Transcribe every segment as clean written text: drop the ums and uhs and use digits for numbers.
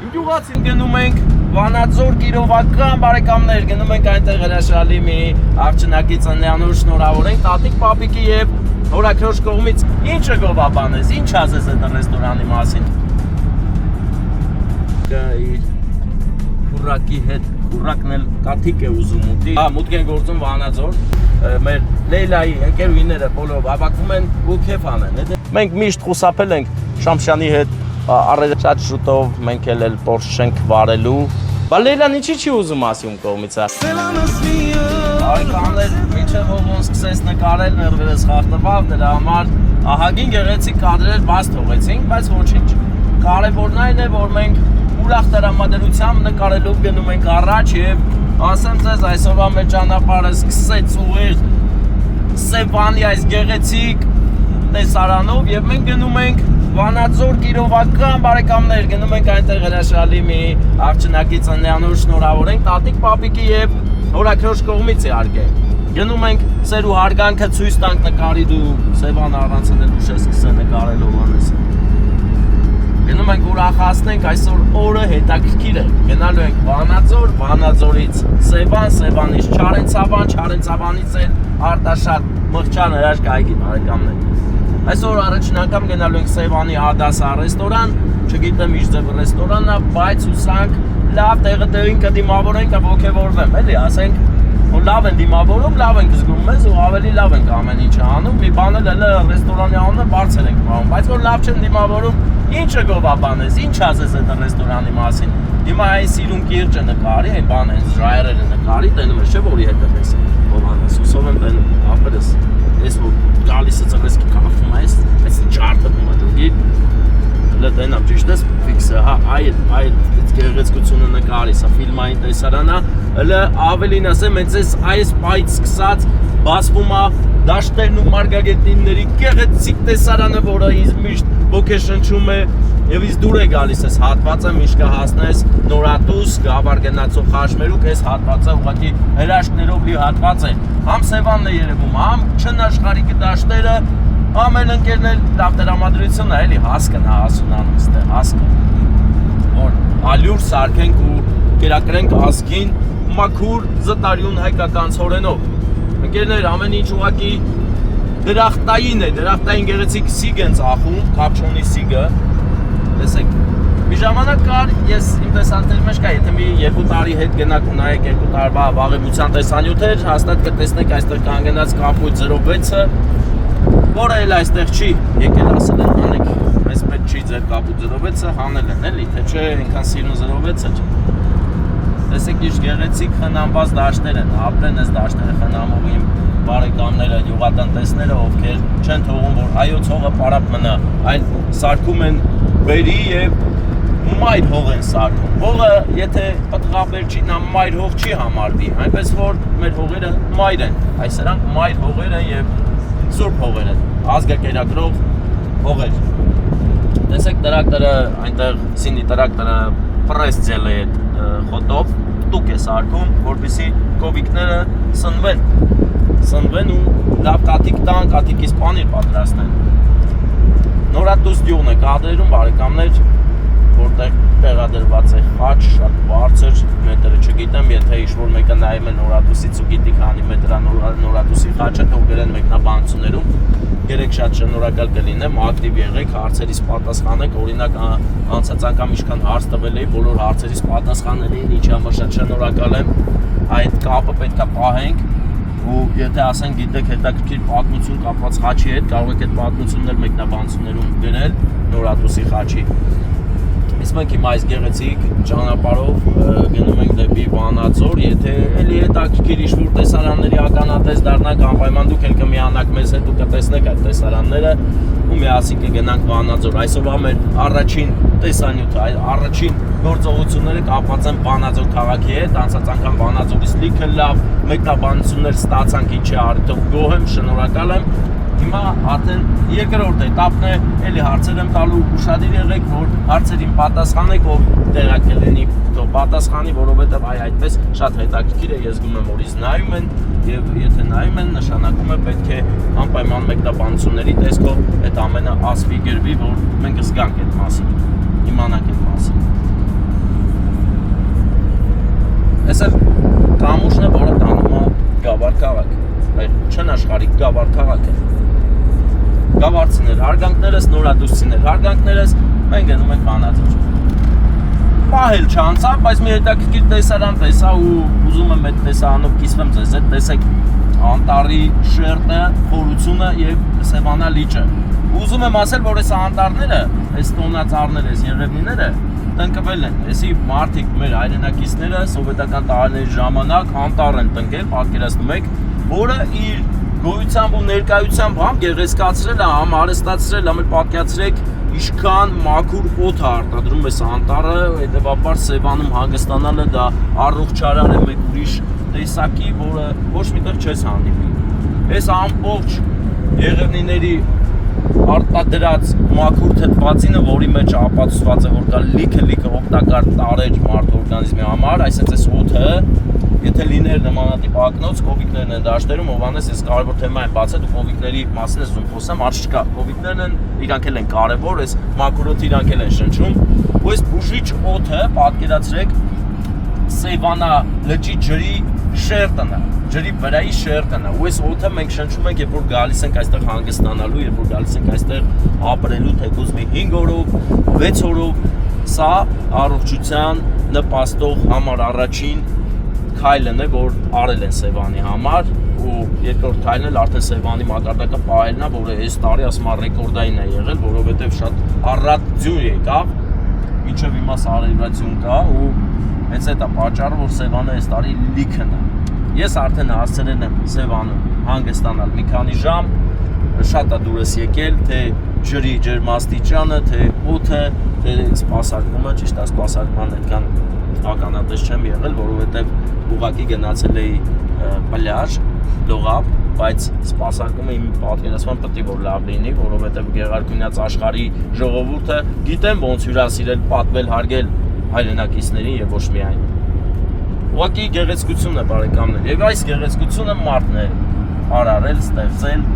Գյուղացին գնում ենք Վանաձոր Կիրովական բարեկամներ, գնում ենք այնտեղ հրաշալի մի աղջնակի ծննդյանուր շնորհավորենք տատիկ պապիկի եւ հորաքրոջ կողմից ինչը գովաբանես, ինչ ասես այդ ռեստորանի մասին։ Կուրակի հետ, կուրակն էլ կաթիկ է ուզում ուտի։ Մուտք են գործում Վանաձոր, մեր Լեյլայի ընկերուհիները բոլոր հավաքվում են ու քեֆ անեն։ Մենք միշտ խուսափել ենք Շամշյանի հետ առայժմ շատ շուտով մենք էլ Porsche ենք վարելու։ Բա Լեյլան ինչի չի ուզում ասի ում կողմից է։ Բարեկամներ, մինչև ողոն սկսես նկարել ներվերս խախտվավ, նրա համար ահագին գեղեցիկ կադրեր բաց թողեցինք, բայց ոչինչ։ Կարևորն այն է, որ մենք ուրախ տրամադրությամբ նկարելով գնում ենք առաջ եւ ասեմ ձեզ այսօրվա մեր ճանապարհը սկսեց ուղիղ Սևանի այս գեղեցիկ տեսարանով եւ մենք գնում ենք Վանաձոր Կիրովական բարեկամներ, գնում ենք այնտեղ հրաշալի մի աղջնակի ծննդյանուր շնորհավորենք տատիկ պապիկի եւ հորաքրոջ կողմից իհարկե։ Գնում ենք սեր ու հարգանքը ցույց տանք նկարի դու Սևան առանցնել ուշես սկսել նկարելով անես։ Գնում ենք ուրախացնենք այսօր օրը հետաքրքիր է։ Գնալու ենք Վանաձոր, Վանաձորից Սևան, Սևանից Չարենցավան, Չարենցավանից էլ Արտաշատ Մղջան հրաշք այգի բարեկամներ։ Այսօր առաջին անգամ գնալու ենք Սևանի Ադասա ռեստորան, չգիտեմ ինչ ձև ռեստորանն է, բայց հուսանք լավ տեղը տեղին կդիմավորենք, ոգևորվեմ, էլի, ասենք, որ լավ են դիմավորում, լավ ենք զգում մեզ ու ավելի լավ ենք ամեն ինչը անում, մի բան էլ ռեստորանի անունը բարձր ենք պահում, բայց որ լավ չեն դիմավորում, ինչը գովաբանես, ինչ ասես այդ ռեստորանի մասին։ Հիմա այն սիրուն կիրճը նկարի, այն բան են ժայռերը նկարի, տենում ես, չէ՞ որի հետ ես հովանես, հուսով եմ տենում, ապերս, ես որ գալիս է ծրեսկի կախվում ես, այս ճարտը մտուգի, լտենամ ճիշտ ես, ֆիքսը, հա, այդ գեղեցկությունը նկարի, սա ֆիլմային տեսարանա, հլը ավելին ասեմ, այս պայից սկսած բասվում է դաշտերն ու մարգագետինների գեղեցիկ տեսարանը, որը ինձ միշտ ոգեշնչում է եւ ինձ դուր է գալիս այս հատվածը, միշտ կհասնես Նորատուս, Գավառ գնացող խաշմերուկ, այս հատվածը ուղղակի հրաշքներով լի հատված է։ Համ Սևանն է երևում, համ չնաշխարհիկի դաշտերը, ամեն ընկերն էլ լավ տրամադրություն է, էլի հասկն է ասուն անում ստեղ, հասկն։ Որ ալյուր սարքենք ու կերակրենք ազգին մաքուր զտարյուն հայկական ցորենով։ Ընկերներ, ամեն ինչ ուղղակի դրախտային է, դրախտային գեղեցիկ սիգ են ծախում, կապչոնի սիգը։ Տեսեք, մի ժամանակ կար, ես իմ տեսանյութերի մեջ կա, եթե մի 2 տարի հետ գնաք ու նայեք 2 տարվա վաղեմության տեսանյութեր, հաստատ կտեսնեք այստեղ կանգնած կապույտ 06-ը, որը էլ այստեղ չի, եկել ասել են հանեք, մեզ պետք չի ձեր կապույտ 06-ը, հանել են, էլի, թե չէ, այնքան սիրուն 06-ը չէ։ Տեսեք ինչ գեղեցիկ խնամված դաշտեր են, ապրեն այս դաշտերը խնամող իմ բարեկամները, յուղատնտեսները, ովքեր չեն թողում, որ հայոց հողը պարապ մնա, այլ սարքում են բերի եւ մայր հող են սարքում։ Հողը, եթե պտղաբերչին մայր հող չի համարվի, այնպես որ մեր հողերը մայր են, այս սրանք մայր հողեր են եւ սուրբ հողեր են, ազգակերակրող հողեր։ Տեսեք տրակտորը այնտեղ սինի տրակտորը պրեսձել է խոտով տուկ է սարքում, որպեսզի կովիկները սնվեն ու լավ կաթիկ տան, կաթիկից պանիր պատրաստեն։ Նորատուս գյուղն է կադրերում բարեկամներ, որտեղ տեղադրված է խաչ, շատ բարձր, մետրը չգիտեմ, եթե ինչ-որ մեկը նայում է Նորատուսից ու գիտի քանի մետր է Նորատուսի խաչը, թող գրեն մեկնաբանություններում, երեք շատ շնորհակալ կլինեմ, ակտիվ եղեք, հարցերից պատասխանեք, օրինակ անցած անգամ ինչքան հարց տվել էի, բոլոր հարցերից պատասխանել էին, ինչի համար շատ շնորհակալ եմ, այդ կապը պետք է պահենք ու եթե ասենք գիտեք հետաքրքիր պատմություն կապված խաչի հետ, կարող եք այդ պատմությունն էլ մեկնաբանություններում գրել Նորատուսի խաչի։ Իսկ մենք հիմա այս գեղեցիկ ճանապարհով գնում ենք դեպի Վանաձոր, եթե էլի հետաքրքիր ինչ-որ տեսարանների ականատես դառնանք, անպայման դուք էլ կմիանաք մեզ հետ ու կտեսնեք այդ տեսարանները ու միասին կգնանք Վանաձոր։ Այսօրվա մեր առաջին տեսանյութը, առաջին գործողությունները կապված են Վանաձոր քաղաքի հետ, անցած անգամ Վանաձորից լիքը լավ մեկնաբանություններ ստացանք, ինչի արդյոք գոհ եմ, շնորհակալ եմ։ Հիմա արդեն երկրորդ էտապն է, էլի հարցեր եմ տալու, ուշադիր եղեք, որ հարցերին պատասխանեք, ով տեղակ կլինի, թող պատասխանի, որովհետև այդպես շատ հետաքրքիր է, ես զգում եմ, որ ինձ նայում են, եւ եթե նայում են, նշանակում է պետք է անպայման մեկնաբանությունների տեսքով այդ ամենը ասվի գրվի, որ մենք զգանք այդ մասին, իմանանք այդ մասին։ աշխարհի գավառ քաղաք է։ Գավառցիներ, հարգանքներս, նորադուսցիներ, հարգանքներս, մենք գնում ենք Վանաձոր։ Պահել չանցավ, բայց մի հետաքրքիր տեսարան տեսա ու ուզում եմ այդ տեսարանով կիսվեմ ձեզ հետ, տեսեք անտառի շերտը, խորությունը եւ Սևանա լիճը։ Ուզում եմ ասել, որ այս անտառները, այս տոնածառները, այս երևնիները տնկվել են։ Էսի մարդիկ մեր հայրենակիցները սովետական տարիների ժամանակ անտառ են տնկել, պատկերացնում եք, որը իր գոյությամբ ու ներկայությամբ համ գեղեցկացրել է, համ արհեստացրել, համ պատկերացրեք ինչքան մաքուր օդ է արտադրում այս անտառը, հետևաբար Սևանում հանգստանալը դա առողջարար է մեկ ուրիշ տեսակի, որը ոչ միտեղ չես հանդիպի։ Այս ամբողջ Եղևնիների արտադրած մաքուր թթվածինը, որի մեջ ապացուցված է, որ կա լիքը օգտակար տարեր մարդ օրգանիզմի համար, այսինքն այս օդը, եթե լիներ նմանատիպ ակնոց, կովիկներն են դաշտերում, Հովհաննես, ես կարևոր թեմա եմ բացել, ու կովիկների մասին ես ուզում խոսեմ, արժ չկա, կովիկներն իրանք էլ են կարևոր, այս մաքուր օդը իրանք էլ են շնչում, ու այս բուժիչ օդը, պատկերացրեք, Սևանա լճի ջրի շերտն է, ջրի վրայի շերտն է, ու այս օդը մենք շնչում ենք, երբ որ գալիս ենք այստեղ հանգստանալու, երբ որ գալիս ենք այստեղ ապրելու, թեկուզ մի 5 օրով, 6 օրով, սա առողջության նպաստող համար առաջին քայլն է, որ արել են Սևանի համար, ու երկրորդ քայլն էլ արդեն Սևանի մակարդակը պահելն է, որը այս տարի ասում եմ ռեկորդային է եղել, որովհետև շատ առատ ձյուն եկավ, մինչև հիմա սարերացիոն կա ու հենց այդ է պատճառը, որ Սևանը այս տարի լիքն է։ Ես արդեն հասցրել եմ Սևանում հանգստանալ մի քանի ժամ, շատ է դուրս եկել, թե ջրի ջերմաստիճանը, թե օդը, թե սպասարկումը, ճիշտ է սպասարկման այդքան ականատես չեմ եղել, որովհետև ուղղակի գնացել էի պլյաժ, լողապ, բայց սպասարկումը իմ պատկերացման պետք է որ լավ լինի, որովհետև Գեղարքունյաց աշխարհի ժողովուրդը գիտեմ ոնց հյուրասիրել, պատվել, հարգել հայրենակիցներին եւ ոչ միայն։ Ուղղակի գեղեցկություն է բարեկամներ, եւ այս գեղեցկությունը մարդն է արարել, ստեղծել,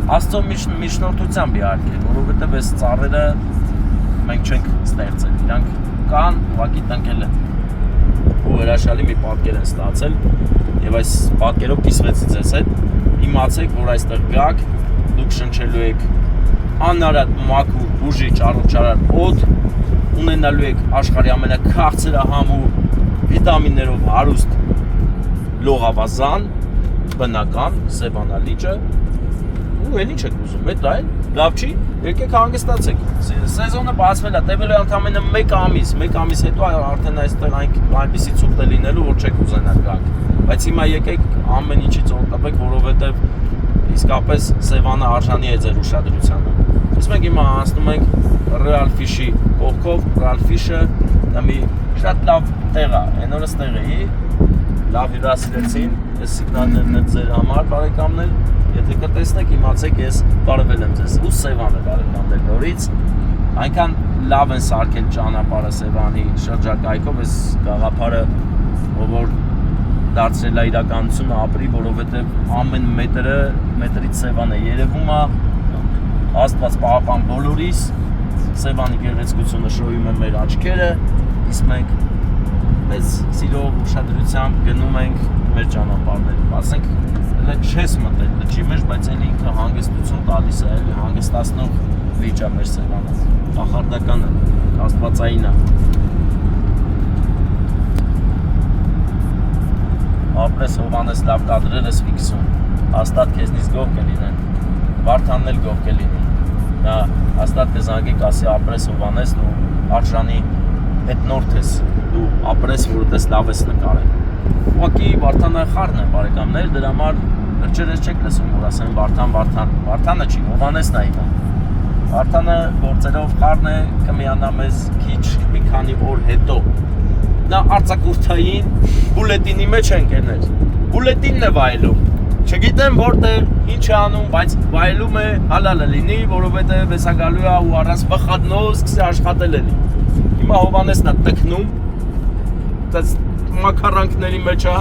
Աստծո միջնորդությամբ իհարկե, որովհետև այս ծառերը մենք չենք ստեղծել, իրանք կան, ուղղակի տնկել են ու հրաշալի մի պատկեր են ստացել եւ այս պատկերով կիսվեցի ձեզ հետ, իմացեք, որ այստեղ գաք, դուք շնչելու եք անարատ մաքուր, բուժիչ, առողջարար օդ, ունենալու եք աշխարհի ամենաքաղցրահամ ու վիտամիններով հարուստ լողավազան, բնական, Սևանա լիճը, ու էլ ինչ եք ուզում, դա էլ լավ չի, եկեք հանգստացեք, սեզոնը բացվել է, տևել է ընդամենը 1 ամիս հետո արդեն այստեղ այնպիսի ցուրտ է լինելու, որ չեք ուզենա գաք, բայց հիմա եկեք ամեն ինչից օգտվեք, որովհետև իսկապես Սևանը արժանի է ձեր ուշադրությանը։ Իսկ մենք հիմա անցնում ենք Real Fish-ի կողքով, Real Fish-ը դա մի շատ լավ տեղ է, այն օրս տեղ էի, լավ հյուրասիրեցին, այս սիգնալներն են ձեր համար, բարեկամներ, եթե կտեսնեք, իմացեք, ես բարևել եմ ձեզ, ու Սևանը բարեկամներ նորից, այնքան լավ են սարքել ճանապարհը Սևանի շրջակայքով, այս գաղափարը, որ դարձրել է իրականությունը ապրի, որովհետև ամեն մետրից Սևան է երևում է, Աստված պահապան բոլորիս, Սևանի գեղեցկությունը շոյում է մեր աչքերը, իսկ մենք մեծ սիրով ուշադրությամբ գնում ենք մեր ճանապարհներով, ասենք, չես մտել լճի մեջ, բայց էլ ինքը հանգստություն տալիս է, հանգստացնող լիճ է մեր Սևանը, կախարդական է, աստվածային է։ Ապրես Հովհաննես լավ կադրեր ես ֆիքսում, հաստատ քեզնից գոհ կլինեն, Վարդանն էլ գոհ կլինի, նա հաստատ կզանգի կասի ապրես Հովհաննես, դու արժանի հետնորդ ես, դու ապրես, որդ ես լավ ես նկարել։ Ուղղակի Վարդանը խառն է բարեկամներ, դրա համար գրչերս չեք լսում, որ ասեն Վարդանը չի, Հովհաննեսն է հիմա։ Վարդանը գործերով խառն է, կմիանա մեզ քիչ մի քանի օր հետո։ Նա արձակուրդային բուլետինի մեջ են կերներ, բուլետինն է վայելում, չգիտեմ որտեղ, ինչ է անում, բայց վայելում է հալալը լինի, որովհետև հեսա գալու է ու առանց բխատնով սկսի աշխատել էլի։ Հիմա Հովհաննեսն է տքնում, մակարանքների մեջ է,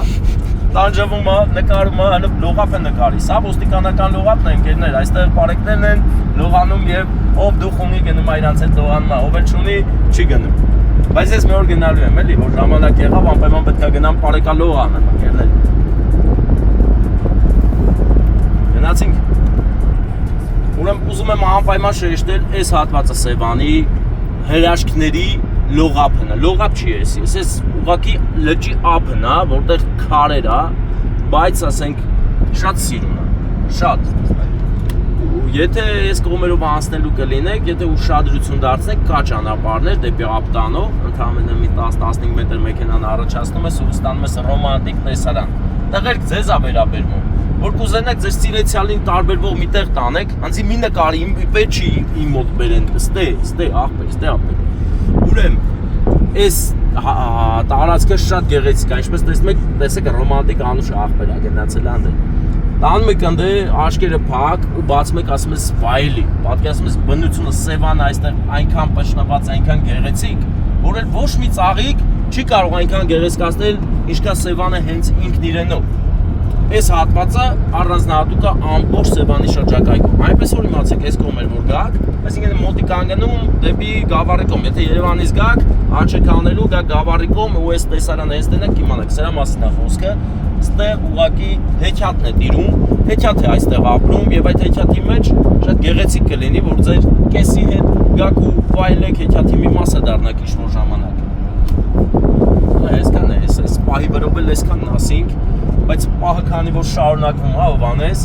տանջվում է, նկարում է, հələ լողապ է նկարի, սա ոստիկանական լողապն է ընկերներ, այստեղ պարեկներն են լողանում եւ ով դուխ ունի գնում է իրանց հետ լողանում է, ով էլ չունի չի գնում։ Բայց ես մի օր գնալու եմ էլի, որ ժամանակ եղավ, անպայման պետք է գնամ պարեկալող անեմ, ընկերներ։ Ուրեմն ուզում եմ անպայման շեշտել այս հատվածը Սևանի հրաշքների լողափն է։ Լողափ չի էսի, ես ուղղակի լճի ափն է, որտեղ քարեր է, բայց ասենք շատ սիրուն է, շատ։ Եթե այս կողմերով անցնելու կլինեք, եթե ուշադրություն դարձնեք, կա ճանապարհներ դեպի Աբտանով, ընդհանրապես մի 10-15 մետր մեքենան առաջացնում ես ու ստանում ես ռոմանտիկ տեսարան։ Տեղեր ձեզ է վերաբերվում, որ կուզենաք ձեր սիրեցյալին տարբերվող մի տեղ տանեք, անցի մի նկարի պետք չի իմ մոտ բերեն, ստե աղբեր։ Ուրեմն այս տարածքը շատ գեղեցիկ է, ինչպես տեսնում եք, տեսեք ռոմանտիկ անուշ աղբեր է գնացել անդե։ Տանում եք ընդ աշկերը փակ ու բացում եք ասում ես վայելի, պատկերացնում ես բնությունը Սևան այստեղ այնքան պաշտպանված, այնքան գեղեցիկ, որ էլ ոչ մի ծաղիկ չի կարող այնքան գեղեցկացնել, ինչքան Սևանը հենց ինքն իրենով։ Այս հատվածը առանձնահատուկ է ամբողջ Սևանի շրջակայքում։ Այնպես որ իմացեք, այս կողմեր որ գաք, այսինքն մոտիկ անգնում դեպի Գավառի կողմ, եթե Երևանից գաք, աչք անելու գաք Գավառի կողմ ու այս տեսարանը հենց տենեք իմանաք, սրա մասին է խոսքը։ Ստեղ ուղակի հեքիաթն է տիրում, հեքիաթ է այստեղ ապրում եւ այդ հեքիաթի մեջ շատ գեղեցիկ կլինի, որ ձեր կեսի հետ գաք ու վայելեք հեքիաթի մի մասը դառնաք ինչ-որ ժամանակ։ Այսքան է, այս պահի վրով էլ այսքանն ասինք, բայց պահը քանի որ շարունակվում է Հովանես,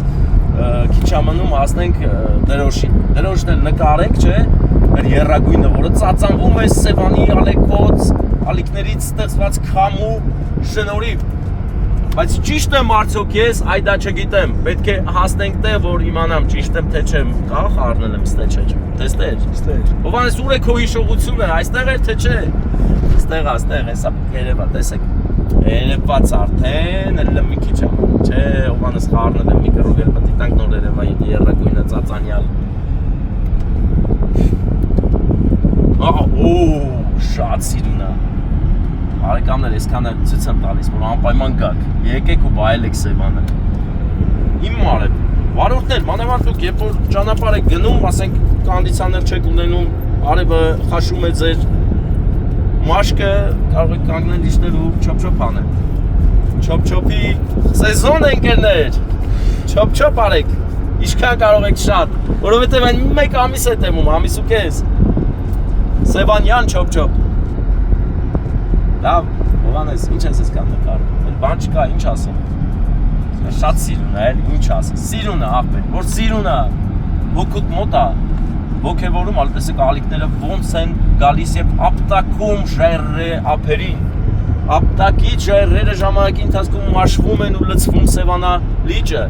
քիչ ամնում հասնենք դրոշին։ Դրոշն էլ նկարենք, չէ՞, մեր երրագույնը, որը ծածանվում է Սևանի ալեկոծ, ալիքներից ստեղծված քամու շնորհիվ։ Բայց ճիշտ եմ արդյոք ես, այ դա չգիտեմ, պետք է հասնենք տեղ, որ իմանամ ճիշտ եմ թե չէ, կարող առնել եմ ստե չէ, տեստեր։ Հովանես ուր է քո հիշողությունը, այստեղ էր թե չէ։ Ստեղ, հեսա երևա, տեսեք։ Երևաց արդեն, էլ մի քիչ է, չէ, Հովանես խառնել եմ մի կրով էլ մտի տանք նոր երևա, եթե երրագույնը ծածանյալ։ Շատ սիրուն է։ Բարեկամներ, այսքանը ցույց եմ տալիս, որ անպայման գաք, եկեք ու վայելեք Սևանը։ Իմ մարդ, վարորդներ, մանավանդ դուք երբ որ ճանապարհ եք գնում, ասենք կոնդիցիոներ չեք ունենում, արևը խաշում է ձեր մաշկը, կարող եք կանգնել իջնել ու չոփ-չոփ անել։ Չոփ-չոփի սեզոն է ընկերներ։ Չոփ-չոփ արեք։ Ինչքան կարող եք շատ, որովհետև այն մեկ ամիս է տեմում, ամիս ու կես։ Սևանյան չոփ-չոփ։ Լավ, Հովանես, ինչ ես կան նկարում, էլ բան չկա, ինչ ասեմ, շատ սիրուն է, ինչ ասեմ, սիրուն է աղբեր, որ սիրուն է, հոգուտ մոտ է, ոգևորում, ալ տեսեք ալիքները ոնց են գալիս և ապտակում ժայռե ափերին, ապտակից ժայռերը ժամանակի ընթացքում մաշվում են ու լցվում Սևանա լիճը,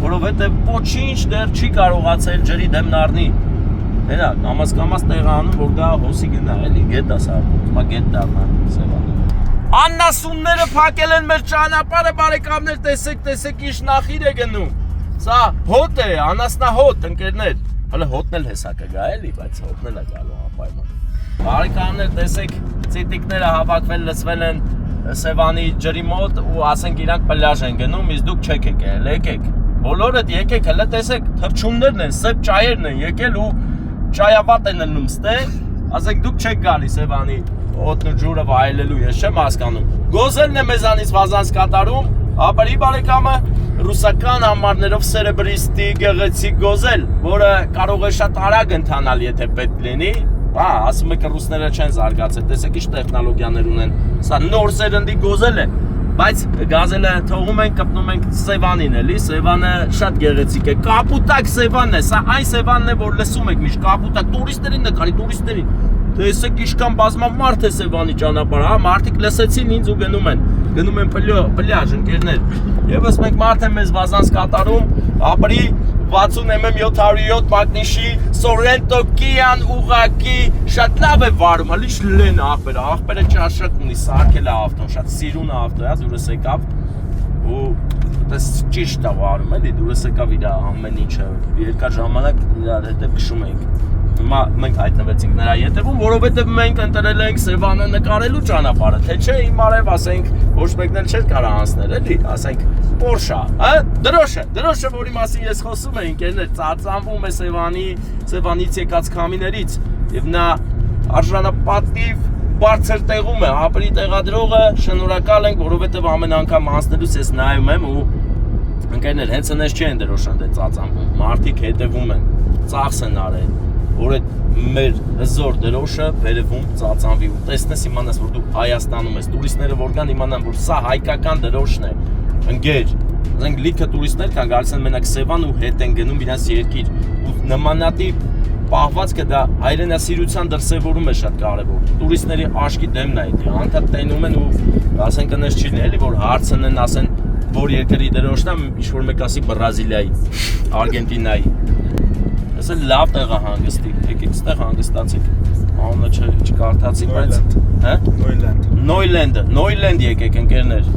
որովհետև ոչինչ դեռ չի կարողացել ջրի դեմն առնի, հենա, կամաց տեղանում, որ գա հոսի գնա, էլի գետ դա սարդում, մա գետ դառնա Սևանը։ Աննասունները փակել են մեր ճանապարհը, բարեկամներ, տեսեք ինչ նախիր է գնում։ Սա հոտ է, անասնահոտ, ընկերներ։ Հələ հոտն էլ հեսա կգա էլի, բայց հոտն էլ է գալու անպայման։ Բարեկամներ, տեսեք, ցիտիկները հավաքվել, լցվել են Սևանի ջրի մոտ ու ասենք իրանք պլաժ են գնում, իսկ դուք չեք եկել, եկեք։ Բոլորդ եկեք, հələ տեսեք, թռչուններն են, սև ճայերն են եկել ու ճայավատ են ելնում ստե, ասենք դուք չեք գալի Սևանի օդն ու ջուրը վայելելու, ես չեմ հասկանում։ Գոզելն է մեզանից վազանց կատարում, ապրի բարեկամը ռուսական համարներով սերեբրիստի գեղեցիկ գոզել, որը կարող է շատ արագ ընթանալ, եթե պետք լինի, ասում եք ռուսները չեն զարգացել, տեսեք ինչ տեխնոլոգիաներ ունեն, սա նոր սերնդի գոզել է, բայց գազելը թողում ենք, կպնում ենք Սևանին էլի, Սևանը շատ գեղեցիկ է, կապուտակ Սևանն է, սա այն Սևանն է, որ լսում եք միշտ, կապուտակ, տուրիստերին նկարի, տուրիստերին, տեսեք ինչքան բազմամարդ է Սևանի ճանապարհը, մարդիկ լսեցին ինձ ու գնում են պլյաժ, ընկերներ, եւս մենք մարդ են մեզ վազանց կատարում, ապրի 60 mm 707 մագնիշի Sorento Kian ուղակի շատ լավ է վարում, հəլի լեն աղբերը ճաշակ ունի, սարքել է ավտոն, շատ սիրուն է ավտոյա, դուրս եկավ ու դες ճիշտ է վարում, էլի դուրս եկավ իր ամեն ինչը, երկար ժամանակ իրար հետև քշում ենք։ Հիմա մենք հայտնվեցինք նրա ետևում, որովհետև մենք ընտրել ենք Սևանը նկարելու ճանապարհը, թե չէ իմ արև ասենք ոչ մեկն էլ չէր կարող անցնել, էլի, ասենք Porsche, դրոշը, որի մասին ես խոսում եմ, ընկերներ, ծածանվում է Սևանից եկած քամիներից եւ նա արժանապատիվ բարձր տեղում է, ապրի տեղադրողը շնորհակալ ենք, որովհետև ամեն անգամ անցնելուց ես նայում եմ ու ընկերներ, հենց այնպես չեն դրոշան դե ծածանվում, մարդիկ հետևում են։ ծախս են արել, որ այդ մեր հզոր դրոշը վերևում ծածանվի ու տեսնես իմանաս, որ դու Հայաստանում ես, տուրիստները որ կան իմանան, որ սա հայկական դրոշն է, ընկեր, ասենք լիքը տուրիստներ կան գալիս են մենակ Սևան ու հետ են գնում իրենց երկիր ու նմանատիպ պահվածքը դա հայրենասիրության դրսևորում է շատ կարևոր, տուրիստների աշկի դեմն է դա, անդադ տենում են ու ասենք կնես չի էլի, որ հարցն են ասեն, որ երկրի դրոշն է, ինչ-որ մեկ ասի Բրազիլիայի, Արգենտինայի Ես էլ լավ տեղ է հանգստի, եկեք ստեղ հանգստացիք, անունը չկարդացիք, բայց Նոյլենդ եկեք ընկերներ,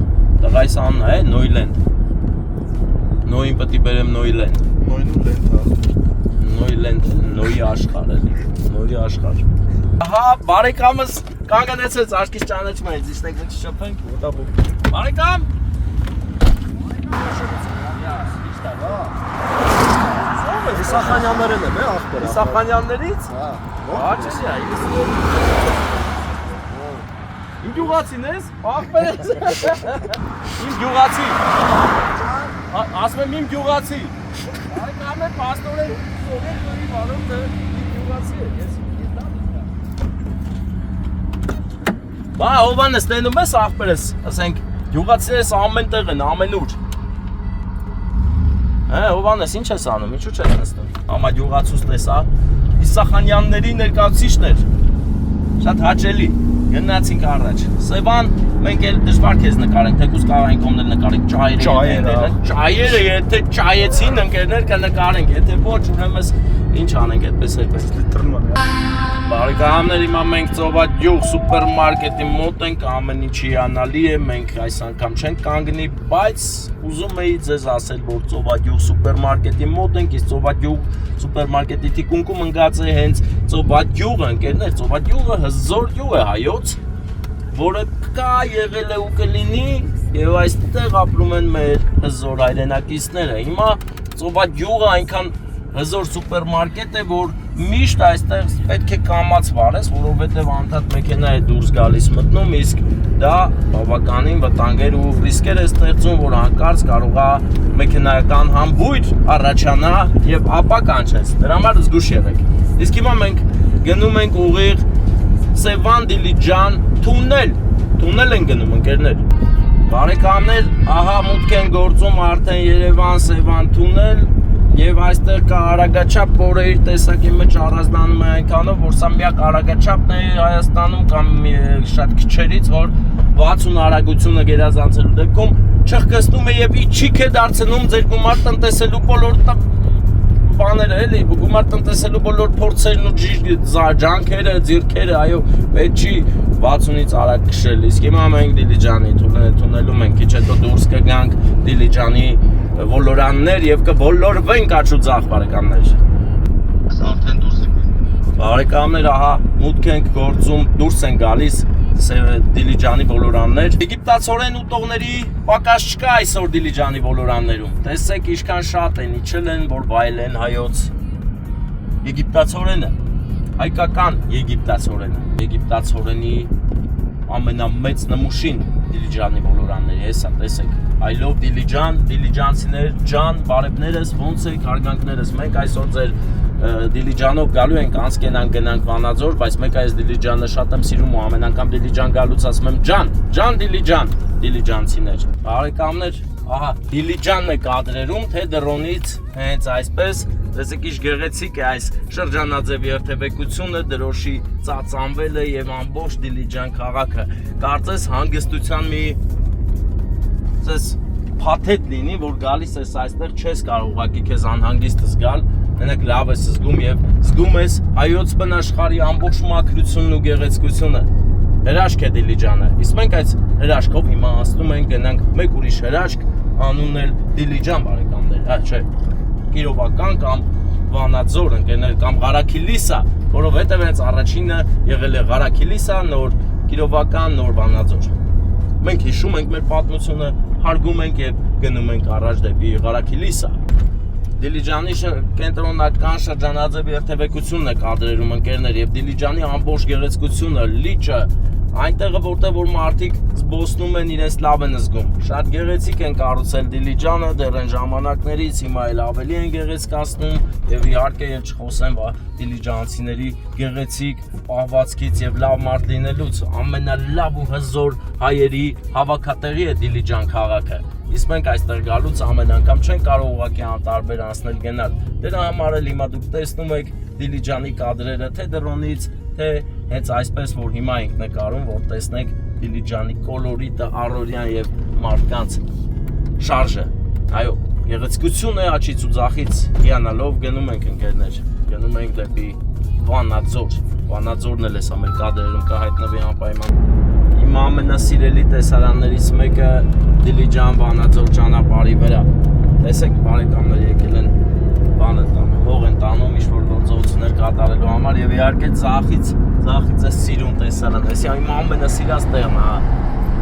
տղայիս անունը է Նոյլենդ, Նոյին պտի բերեմ Նոյլենդ, Նոյի աշխար էլի, Նոյի աշխար Ահա, բարեկամս կանգնեցեց աշկից ճանաչում է, զիշտեք ոչ շփենք, բարեկամ Իսախանյաններն եմ, ախպեր Իսախանյաններից? Աչեսի է, իմ գյուղացին ես, ախպեր ես Իմ գյուղացի Ասում եմ իմ գյուղացի Բարեկամն է, պաստորեն, սովեն նորի վարում թե իմ գյուղացի է, ես Բա, հովան ես, տենում ես ախպեր ես, ասենք, գյուղացի ես ամեն տեղ են, ամեն ուր Հովանես, ինչ ես անում, ինչու չես նստում Համա գյուղացուց տեսա Իսախանյանների ներկայացուցիչներ Շատ հաճելի Գնացինք առաջ Սևան մենք էլ դժվար քեզ նկարենք Թեկուզ կարող ենք ոմնել նկարենք Ճայերը եթե ճայեցին ընկերներ կնկարենք Եթե ոչ ուրեմն ինչ անենք այդպես Բարեկամներ հիմա մենք Ծովագյուղ սուպերմարկետի մոտ ենք ամեն ինչ հիանալի է մենք այս անգամ չենք կանգնի բայց ուզում էի ձեզ ասել որ Ծովագյուղ սուպերմարկետի մոտ ենք իսկ Ծովագյուղ սուպերմարկետի թիկունքում ընկած է հենց Ծովագյուղը ընկերներ Ծովագյուղը հզոր գյուղ է հայոց որը կա եղել է ու կլինի եւ այստեղ ապրում են մեր հզոր հայրենակիցները հիմա Ծովագյուղը այնքան հզոր սուպերմարկետ է որ միշտ այստեղ պետք է կամաց վարես, որովհետև անդադ մեքենա է դուրս գալիս մտնում, իսկ դա բավականին վտանգեր ու ռիսկեր է ստեղծում, որ հանկարծ կարող է մեքենայական համբույր առաջանա եւ ապա կանչես։ Դրա համար զգուշ եղեք։ Իսկ հիմա մենք գնում ենք ուղիղ Սևան Դիլիջան թունել են գնում ընկերներ։ Բարեկամներ, ահա մուտք են գործում արդեն Երևան Սևան թունել Եվ այստեղ կա արագաչափ, որը իր տեսակի մեջ առանձնանում է այնքանով, որ սա միակ արագաչափն է Հայաստանում կամ շատ քիչերից, որ 60 արագությունը գերազանցելու դեպքում չխկստում է եւ իջիկ է դարձնում ձեր գումար տնտեսելու բոլոր բաները, էլի, գումար տնտեսելու բոլոր փորձերն ու ջանքերը, ձիրքերը, այո, պետք չի 60-ից արագ քշել։ Իսկ հիմա մենք Դիլիջանի թունելում ենք, քիչ հետո դուրս կգանք Դիլիջանի ոլորաններ եւ կոլորվենք աչուձախ բարեկամներ։ Արդեն դուրս ենք։ Բարեկամներ, ահա մուտք ենք գործում, դուրս են գալիս Դիլիջանի ոլորաններ։ Եգիպտացորեն ուտողների պակաս չկա այսօր Դիլիջանի ոլորաններում։ Տեսեք ինչքան շատ են, իջել են, որ վայելեն հայոց Եգիպտացորենը, հայկական եգիպտացորենը, եգիպտացորենի ամենամեծ նմուշին Դիլիջանի ոլորանների, հեսա, տեսեք I love Դիլիջան, դիլիջանցիներ, ջան, բարևներս, ոնց եք, հարգանքներս, մենք այսօր ձեր Դիլիջանով գալու ենք, անցկենանք գնանք Վանաձոր, բայց մեկ այս Դիլիջանը շատ եմ սիրում ու ամեն անգամ Դիլիջան գալուց ասում եմ ջան Դիլիջան, դիլիջանցիներ, բարեկամներ, ահա, Դիլիջանն է կադրերում, թե դրոնից հենց այսպես, տեսեք ինչ գեղեցիկ է այս շրջանաձև երթևեկությունը, դրոշի ծածանվելը եւ ամբողջ Դիլիջան քաղաքը, կարծես հանգստության մի փաթեթ լինի, որ գալիս ես այստեղ չես կարող ուղղակի քեզ անհանգիստ զգալ, մենակ լավ ես զգում եւ զգում ես հայոց բնաշխարհի ամբողջ մաքրությունն ու գեղեցկությունը։ Հրաշք է Դիլիջանը։ Իսկ մենք այս հրաշքով հիմա ասում ենք գնանք մեկ ուրիշ հրաշք, անունն էլ Դիլիջան բարեկամներ, չէ։ Կիրովական կամ Վանաձոր ընկերներ կամ Ղարաքիլիսա, որովհետեւ հենց առաջինը եղել է Ղարաքիլիսա, նոր Կիրովական, նոր Վանաձոր։ Մենք հիշում ենք մեր պատմությունը, հարգում ենք եւ գնում ենք առաջ դեպի Ղարաքիլիսա։ Դիլիջանի կենտրոնական շրջանաձև երթևեկությունն է կադրերում ընկերներ եւ Դիլիջանի ամբողջ գեղեցկությունը, լիճը, Այնտեղը որտեղ որ մարդիկ զբոսնում են իրենց լավ են զգում։ Շատ գեղեցիկ են կառուցել Դիլիջանը դեռ այն ժամանակներից, հիմա էլ ավելի են գեղեցկացնում եւ իհարկե էլ չխոսեմ դիլիջանցիների գեղեցիկ պահվածքից եւ լավ մարդ լինելուց ամենալավ ու հզոր հայերի հավաքատեղի է Դիլիջան քաղաքը։ Իսկ մենք այստեղ գալուց ամեն անգամ չեն կարող ուղղակի անտարբեր անցնել գնալ։ Դրա համար էլ հիմա դուք տեսնում եք Դիլիջանի կադրերը թե դրոնից, թե հենց այսպես որ հիմա ենք նկարում, որ տեսնենք Դիլիջանի կոլորիտը, առօրյան եւ մարդկանց շարժը։ Այո, գեղեցկություն է աչից ու ձախից հիանալով գնում ենք ընկերներ, գնում ենք դեպի Վանաձոր։ Վանաձորն էլ էս ամեն կադրերում կհայտնվի անպայման։ Իմ ամենասիրելի տեսարաններից մեկը Դիլիջան Վանաձոր ճանապարհի վրա։ Տեսեք բարեկամներ եկել են բան են տանում, հող են տանում ինչ-որ գործողություններ կատարելու համար եւ իհարկե ձախից է սիրուն տեսարան։ Այսի իմ ամենասիրած տեղն է,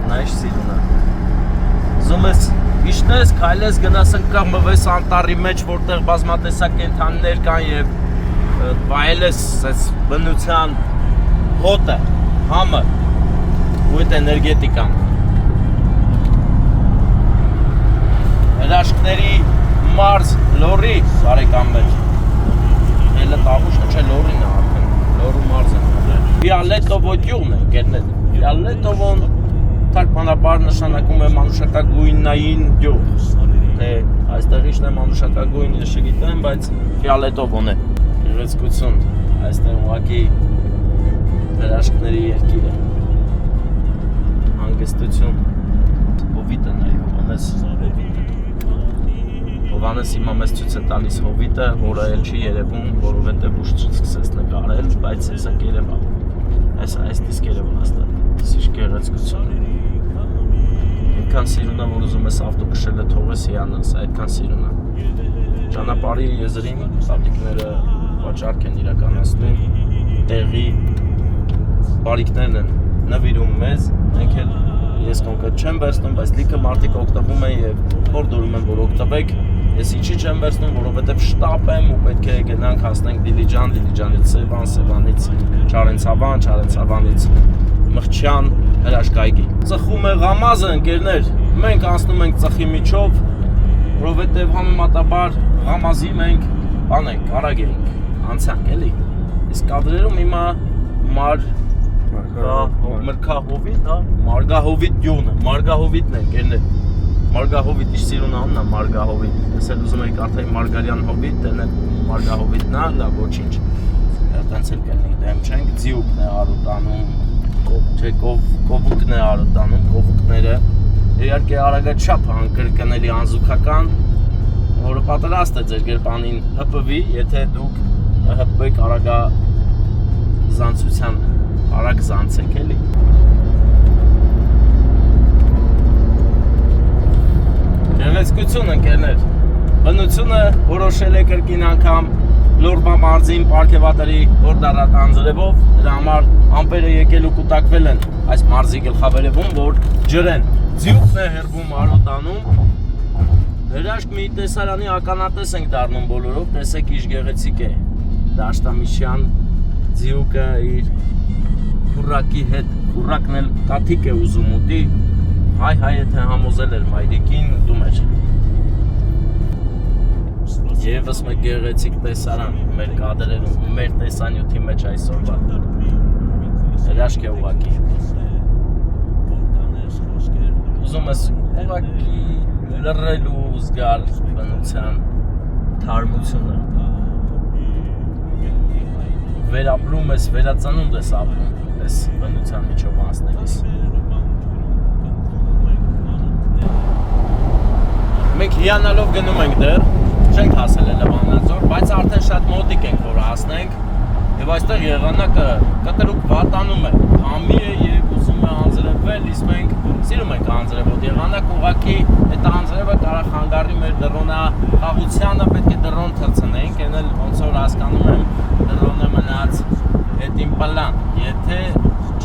նա է սիրունը։ Ուզում ես իջնես, քայլես, գնաս ընկմվես անտառի մեջ, որտեղ բազմատեսակ կենդանիներ կան եւ վայելես այս բնության հոտը, համը ու այդ էներգետիկան։ Հրաշքների մարզ, լորի, բարեկամներ։ Հելը տաղուշը չէ, լորին է արդեն, լորու մարզ են։ Ֆիալետովո գյուղն է, գերնետ։ Ֆիալետովոն թարգմանաբար նշանակում է մանուշակագույնային գյուղ։ Թե այստեղ իշն է մանուշակագույն, ես չգիտեմ, բայց ֆիալետովոն է։ Գեղեցկություն, այստեղ ուղղակի հրաշքների երկիր է։ Հանգստություն, հովիտը նայ, Հովանես հիմա մեզ ցույց է տալիս հովիտը, որը էլ չի երևում, որովհետև ուշ չսկսես նկարել, բայց հեսա կերևա։ Այս դիսկ երևում հաստատ, ինչ գեղեցկություն է։ Այդքան սիրուն է, որ ուզում ես ավտո քշելը թողես հիանաս, այդքան սիրուն է։ Ճանապարհի եզրին տատիկները վաճառք են իրականացնում, տեղի բարիկներն են նվիրում մեզ, մենք էլ ես կոնկրետ չեմ վերցնում, բայց լիքը մարդիկ օգտվում են եւ խորհուրդ եմ որ օգտվեք։ Ես ինչի չեմ վերցնում, որովհետեւ շտապ եմ ու պետք է գնանք հասնենք Դիլիջան, Դիլիջանից Սևան, Սևանից Չարենցավան, Չարենցավանից Մղջյան, հրաշքայգի։ Ծխում է Ղամազը, ընկերներ։ Մենք անցնում ենք ծխի միջով, որովհետեւ համեմատաբար Ղամազի մենք բան ենք, արագ ենք, անցանք էլի։ Իսկ կադրերում հիմա Մարգահովիտ, հա, Մարգահովիտ գյուղն է, Մարգահովիտն է, ընկերներ։ Մարգահովիտ, իշ սիրուն անունն է Մարգահովիտ։ Ես էլ ուզում եք արդեն Մարգարյան հովիտ, դեն Մարգահովիտն է, լավ ոչինչ։ Այդտենց էլ կլինի, դեմ չենք, ձիուկն է արոտանում, չէ, կովուկն է արոտանում, կովուկները։ Իհարկե արագաչափ անկրկնելի անզուգական, որը պատրաստ է ձեր գրպանին հպվի, եթե դուք հպվեք արագազանցության արագ զանցեք էլի։ Գեղեցկություն ընկերներ, բնությունը որոշել է կրկին անգամ Լորբա մարզին պարգևատրի Գորդարատ անձրևով, դրա համար ամպերը եկել ու կուտակվել են այս մարզի գլխավերևում, որ ջրեն, ձիուկն է հերվում արոտանում, հրաշք մի տեսարանի ականատես ենք դառնում բոլորով, տեսեք ինչ գեղեցիկ է, Դաշտամիշյան ձիուկը իր Խուրակի հետ, խուրակն էլ կաթիկ է ուզում ուտի, հայ եթե համոզել էր մայրիկին, ուտում էր։ Եվս մեկ գեղեցիկ տեսարան մեր կադրերում, մեր տեսանյութի մեջ այսօրվա։ Հրաշք է ուղղակի։ Ուզում ես ուղղակի լռելու զգալ բնության թարմությունը։ Վերապրում ես, վերածնունդ ես ապրում ես բնության միջով անցնելիս։ Մենք հիանալով գնում ենք դեռ, չենք հասել էլ Վանաձոր, բայց արդեն շատ մոտիկ ենք, որ հասնենք եւ այստեղ եղանակը կտրուկ վատանում է, քամի է եւ ուզում է անձրևել, իսկ մենք սիրում ենք անձրևոտ եղանակ, ուղղակի այդ անձրևը կարող խանգարի մեր դրոնա խաղությանը, պետք է դրոն թռցնենք, այն էլ ոնց որ հասկանում եմ դրոնը մնաց հետին պլան, եթե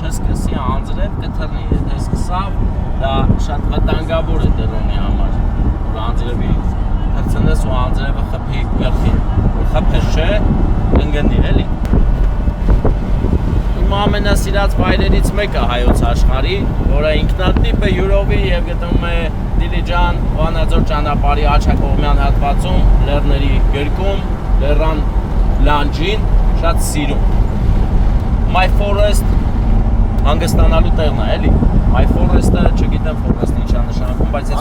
չսկսի անձրև կթռնի, եթե սկսավ, դա շատ վտանգավոր է դրոնի համար, որ անձրևի թռցնես ու անձրևը խփի գլխին, որ խփես չէ, կընկնի էլի։ իմ ամենասիրած վայրերից մեկը հայոց աշխարհի, որը ինքնատիպ է յուրովի եւ գտնվում է Դիլիջան Վանաձոր ճանապարհի աջակողմյան հատվածում, լեռների գրկում, լեռան լանջին, շատ սիրում։ My Forest հանգստանալու տեղն է, էլի։ My Forest-ը, չգիտեմ Forest-ը ինչա նշանակում, բայց ես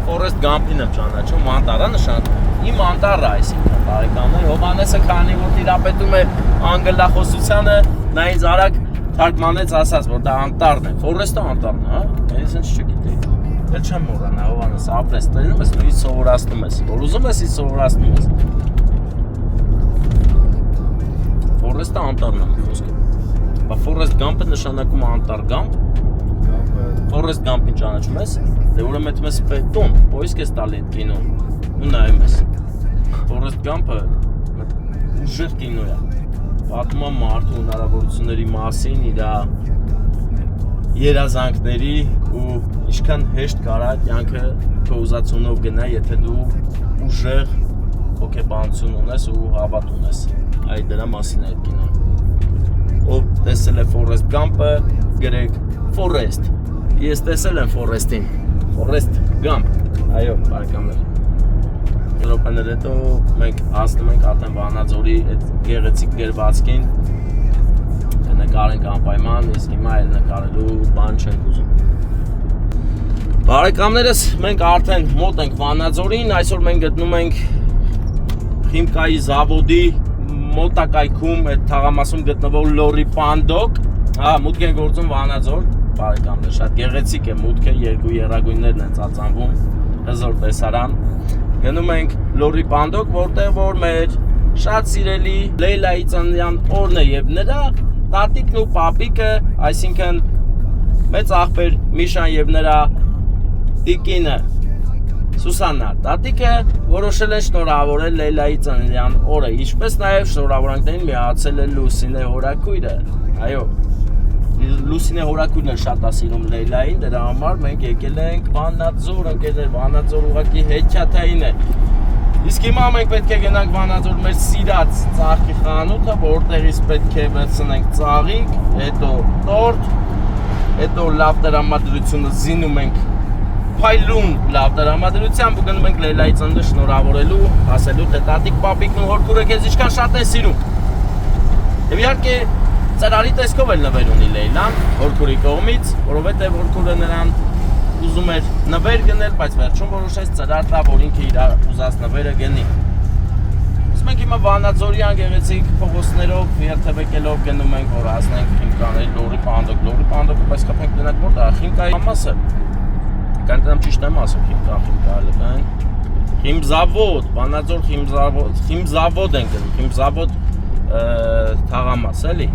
Forest Gump-ին եմ ճանաչում, անտառը նշանակում։ Իմ անտառը, այսինքն բարեկամներ, Հովհաննեսը քանի որ տիրապետում է անգլախոսությանը, նա ինձ արագ թարգմանեց ասած, որ դա անտառն է։ Forest-ը անտառն է, հա։ Ես ինձ չգիտեի։ Դեռ չեմ մոռանա, Հովհաննես, ապրես, տենում ես, դու ինձ սովորացնում ես։ Որ ուզում ես, ինձ սովորացնում ես։ Forest-ը անտառն է խոսքը։ Բա Forest Gump-ը նշանակում է անտառ Gump։ Forest Gump-ին ճանաչում ես, դե ուրեմն մտնում ես տուն, պոիսկ ես տալի այդ կինոն ու նայում ես։ Forest Gump-ը ուժեղ կինո է, պատմում է մարդու հնարավորությունների մասին, իր երազանքների ու ինչքան հեշտ կարա կյանքը քո ուզածունով գնա, եթե դու ուժեղ հոգեբանություն ունես ու հավատ ունես։ Այդ դրա մասին է այդ կինոն։ Ով տեսել է Forest Gump-ը, գրեք Forest։ Ես տեսել եմ Forest-ին, Forest Gump, այո, բարեկամներ։ Եվրոպաներ հետո մենք հասնում ենք արդեն Վանաձորի այդ գեղեցիկ գերվածքին, նկարենք անպայման, իսկ հիմա էլ նկարելու բան չենք ուզում։ Բարեկամներս, մենք արդեն մոտ ենք Վանաձորին, այսօր մենք գտնում ենք Խիմկայի զավոդի մոտակայքում, այդ թաղամասում գտնվող Լորի Պանդոկ, մուտք են գործում Վանաձոր, բարեկամներ, շատ գեղեցիկ է մուտքը, երկու եռագույններն են ծածանվում, հզոր տեսարան։ Գնում ենք Լորի Պանդոկ, որտեղ որ մեր շատ սիրելի Լեյլայի ծննդյան օրն է եւ նրա տատիկն ու պապիկը, այսինքն մեծ աղբեր Միշան եւ նրա տիկինը Սուսաննա տատիկը որոշել են շնորհավորել Լեյլայի ծննդյան օրը, ինչպես նաև շնորհավորանքներին միացել է Լուսինե հորաքույրը։ Այո, Լուսինե հորաքույրն է շատ ասիրում Լեյլային, դրա համար մենք եկել ենք Վանաձոր, ընկերներ, Վանաձոր ուղղակի հեքիաթային է։ Իսկ հիմա մենք պետք է գնանք Վանաձոր մեր սիրած ծաղկի խանութը, որտեղից պետք է վերցնենք ծաղիկ, հետո տորտ, հետո լավ տրամադրությունը զինում ենք Փայլուն լավ տրամադրությամբ ու գնում ենք Լեյլայի ծննդը շնորհավորելու, ասելու թե տատիկ պապիկն ու հորքուրը քեզ ինչքան շատ են սիրում։ Եվ իհարկե ծրարի տեսքով էլ նվեր ունի Լեյլան հորքուրի կողմից, որովհետև հորքուրը նրան ուզում էր նվեր գնել, բայց վերջում որոշեց ծրար տա, որ ինքը իր ուզած նվերը գնի։ Իսկ մենք հիմա Վանաձորյան գեղեցիկ փողոցներով երթևեկելով գնում ենք, որ հասնենք Խիմկաների Լորի Պանդոկ, Լորի Պանդոկը պես կապենք գնանք որտեղ Խիմկայի համասը։ Կանտամ ճիշտ եմ ասում Խիմկային։ Խիմզավոդ, Վանաձոր Խիմզավոդ են գնում, Խիմզավոդ թաղամաս, էլի։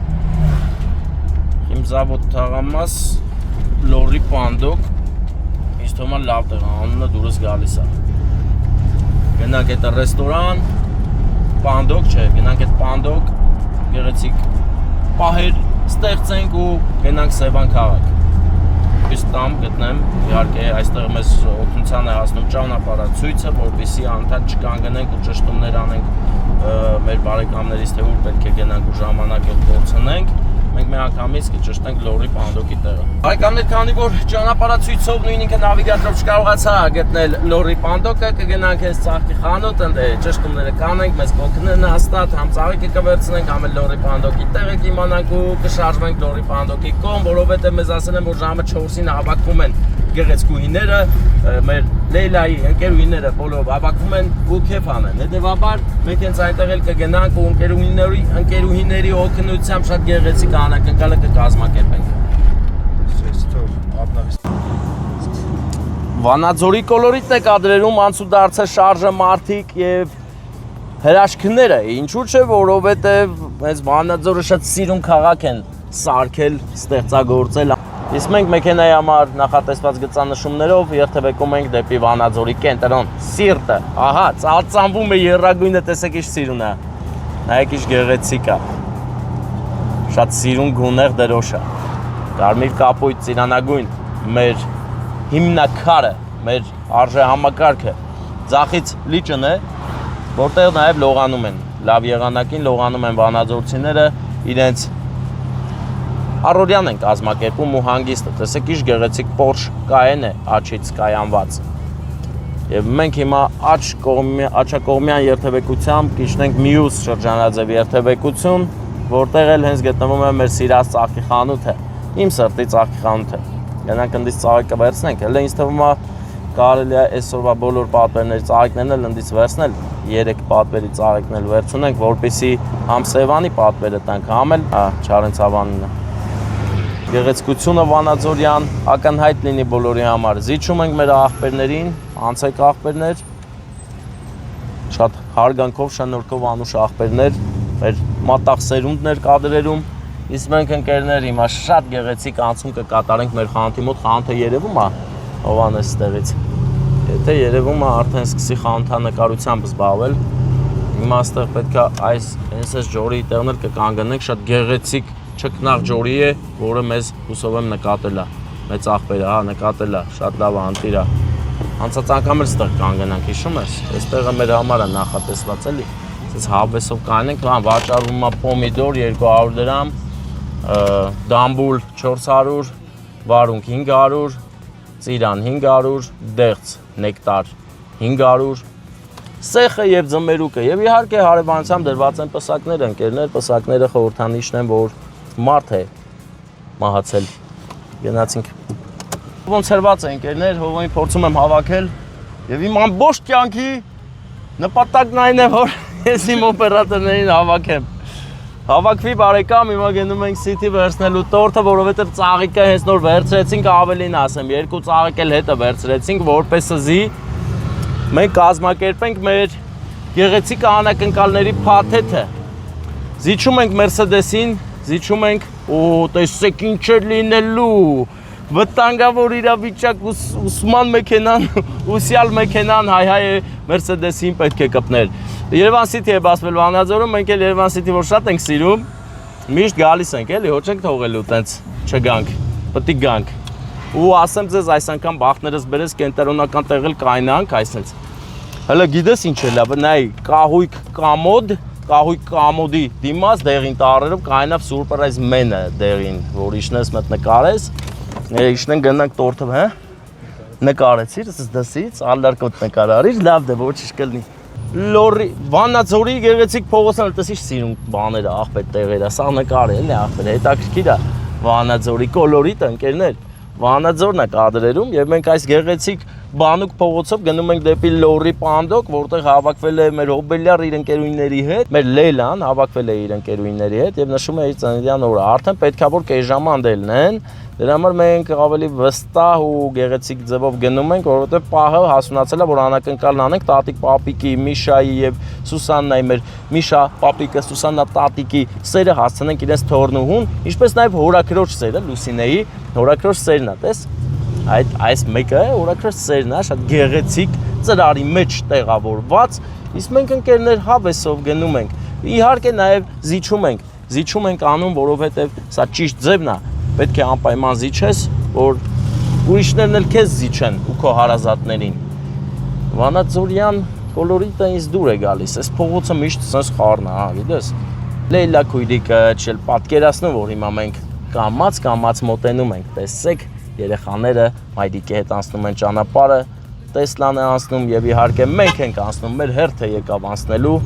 Խիմզավոդ թաղամաս, Լորի Պանդոկ, ինձ թվում է լավ տեղ, անունը դուրս գալիս է։ Գնանք այդ ռեստորան, Պանդոկ չէ, գնանք այդ Պանդոկ, գեղեցիկ պահեր ստեղծենք ու գնանք Սևան քաղաք։ Իսկ տամ գտնեմ, իհարկե այստեղ մեզ օգնության է հասնում ճանապարհացույցը, որպեսզի անդադ չկանգնենք ու ճշտումներ անենք մեր բարեկամներից, թե ուր պետք է գնանք ու ժամանակ կորցնենք, մենք միանգամից կճշտենք Լորի Պանդոկի տեղը։ Բարեկամներ, քանի որ ճանապարհացույցով նույն ինքը նավիգատորով չկարողացա գտնել Լորի Պանդոկը, կգնանք այս ծաղկի խանութ, ճշտումները կանենք, մեզ կօգնեն հաստատ, համ ծաղիկը կվերցնենք, համ էլ Լորի Պանդոկի տեղը կիմանանք ու կշարժվենք Լորի Պանդոկի կողմ, որովհետև մեզ ասել են, որ ժամը 4-ին հավաքվում են գեղեցկուհիները, մեր Լեյլայի ընկերուհիները բոլորով հավաքվում են ու քեֆ անեն։ Հետևաբար մենք հենց այնտեղ էլ կգնանք ու ընկերուհիների օգնությամբ շատ գեղեցիկ անակնկալը կկազմակերպենք։ Վանաձորի կոլորիտն է կադրերում անցուդարձը շարժը մարդիկ եւ հրաշքները, ինչու՞ չէ, որովհետեւ այս Վանաձորը շատ սիրուն քաղաք են սարքել, ստեղծագործել։ Իսկ մենք մեքենայի համար նախատեսված գծանշումներով երթևեկում ենք դեպի Վանաձորի կենտրոն, Սիրտը։ Ահա, ծածանվում է եռագույնը, տեսեք ինչ սիրուն է։ Նայեք ինչ գեղեցիկ է։ Շատ սիրուն գունեղ դրոշ է։ Կարմիր կապույտ, ծիրանագույն, մեր հիմնակարը, մեր արժեհամակարգը, ձախից լիճն է, որտեղ նաև լողանում են։ Լավ եղանակին լողանում են վանաձորցիները իրենց առօրյան են կազմակերպում ու հանգիստը։ Տեսեք, ինչ գեղեցիկ Porsche Cayenne է աչից կայանված։ Եվ մենք հիմա աչակողմյան երթևեկությամբ կիջնենք մյուս շրջանաձև երթևեկություն, որտեղ էլ հենց գտնվում է մեր սիրած ծաղկի խանութը, իմ սրտի ծաղկի խանութը։ Գնանք ընդից ծաղիկը վերցնենք, հələ ինձ թվում է կարելի է այսօրվա բոլոր պատվերների ծաղիկներն էլ ընդից վերցնել, 3 պատվերի ծաղիկն էլ վերցնենք, որպեսզի համ Սևանի պատվերը տանք, համ էլ Չարենցավանինը։ Գեղեցկությունը Վանաձորյան ակնհայտ լինի բոլորի համար։ Զիջում ենք մեր աղբերներին, անցեք աղբերներ, շատ հարգանքով, շնորհքով անուշ աղբերներ, մեր մատաղ սերունդներ կադրերում, իսկ մենք ընկերներ հիմա շատ գեղեցիկ անցում կկատարենք մեր խանութի մոտ, խանութը երևում է, Հովանես ստեղից։ Եթե երևում է, արդեն սկսի խանութանկարությամբ զբաղվել։ Հիմա այստեղ պետք է այս ջորի տեղն էլ կկանգնենք, շատ գեղեցիկ չկնաղ ջորի է, որը մեզ հուսով եմ նկատել է, մեծ աղբերը, նկատել է, շատ լավ անտիր է։ Անցած անգամ էլ ստեղ կանգնանք, հիշում ես, այս տեղը մեր համար է նախատեսված էլի, այս հավեսով կանենք, վաճառվում է պոմիդոր 200 դրամ, դամբուլ 400, վարունգ 500, ծիրան 500, դեղց, նեկտար 500, սեխը եւ ձմերուկը եւ իհարկե հարևանությամբ դրված են պսակները, ընկերներ, պսակները խորհրդանիշն են, որ մարդ է մահացել։ Գնացինք։ Ոնց հրված է ընկերներ, հովոյին փորձում եմ հավաքել եւ իմ ամբողջ կյանքի նպատակն այն է, որ ես իմ օպերատորներին հավաքեմ։ Հավաքվի բարեկամ, հիմա գնում ենք City վերցնելու տորթը, որովհետև ծաղիկը հենց նոր վերցրեցինք, ավելին ասեմ, 2 ծաղիկ էլ հետը վերցրեցինք, որպեսզի մենք կազմակերպենք մեր գեղեցիկ անակնկալների փաթեթը։ Զիջում ենք Mercedes-ին, զիջում ենք, տեսեք ինչ է լինելու, վտանգավոր իրավիճակ, ուսման մեքենան, ուսյալ մեքենան, հայ Mercedes-ին պետք է կպներ։ Երևան City է բացվել Վանաձորում, մենք էլ Երևան City որ շատ ենք սիրում, միշտ գալիս ենք, էլի, ոչ ենք թողելու տենց չգանք, պետք է գանք։ Ու ասեմ ձեզ, այս անգամ բախներս բերես կենտրոնական տեղել կայնանք, այսպես։ Հələ գիտես ինչ է լավ, նայ, կահույք կամոդի դիմաց դեղին տարերով կայնավ սուրպրայզ մենը դեղին, որ իշնես մետ նկարես, իշնեն գնանք տորթը, հա։ Նկարեցիր, դասից, ալարկոտ նկարարիր, լավ դե ոչինչ կլինի։ Լորի, Վանաձորի գեղեցիկ փողոցն էլ տեսիշ սիրուն բաները, աղբեր տեղերը, սա նկար է, էլի աղբեր, հետաքրքիր է Վանաձորի կոլորիտը, ընկերներ, Վանաձորն է կադրերում եւ մենք այս գեղեցիկ բանուկ փողոցով գնում ենք դեպի Լորի Պանդոկ, որտեղ հավաքվել է մեր Հոբելյար իր ընկերուհիների հետ, մեր Լեյլան հավաքվել է իր ընկերուհիների հետ եւ նշում է իր ծննդյան օրը, արդեն պետքա որ կեժաման դելնեն, դրա համար մենք ավելի վստահ ու գեղեցիկ ձևով գնում ենք, որովհետեւ պահը հասունացել է, որ անակնկալն անենք տատիկ պապիկի, Միշայի եւ Սուսաննայի մեր Միշա պապիկը, Սուսաննա տատիկի սերը հասցնենք իրենց թորնուհուն, ինչպես նաեւ հորաքրոջ սերը Լուսինեի, հորաքրոջ սերն է, տես։ Այս մեկը հորաքրոջ սերն է, շատ գեղեցիկ ծրարի մեջ տեղավորված, իսկ մենք ընկերներ հավեսով գնում ենք։ Իհարկե նաև զիջում ենք անում, որովհետև սա ճիշտ ձևն է, պետք է անպայման զիջես, որ ուրիշներն էլ քեզ զիջեն ու քո հարազատներին։ Վանաձորյան կոլորիտը ինձ դուր է գալիս, այս փողոցը միշտ sense խառն է, հա, գիտես։ Լեյլա քույրիկը չել պատկերացնում, որ հիմա մենք կամած մոտենում ենք, տեսեք, երեխաները մայրիկի հետ անցնում են ճանապարհը, Տեսլան է անցնում եւ իհարկե մենք ենք անցնում, մեր հերթը եկավ անցնելու,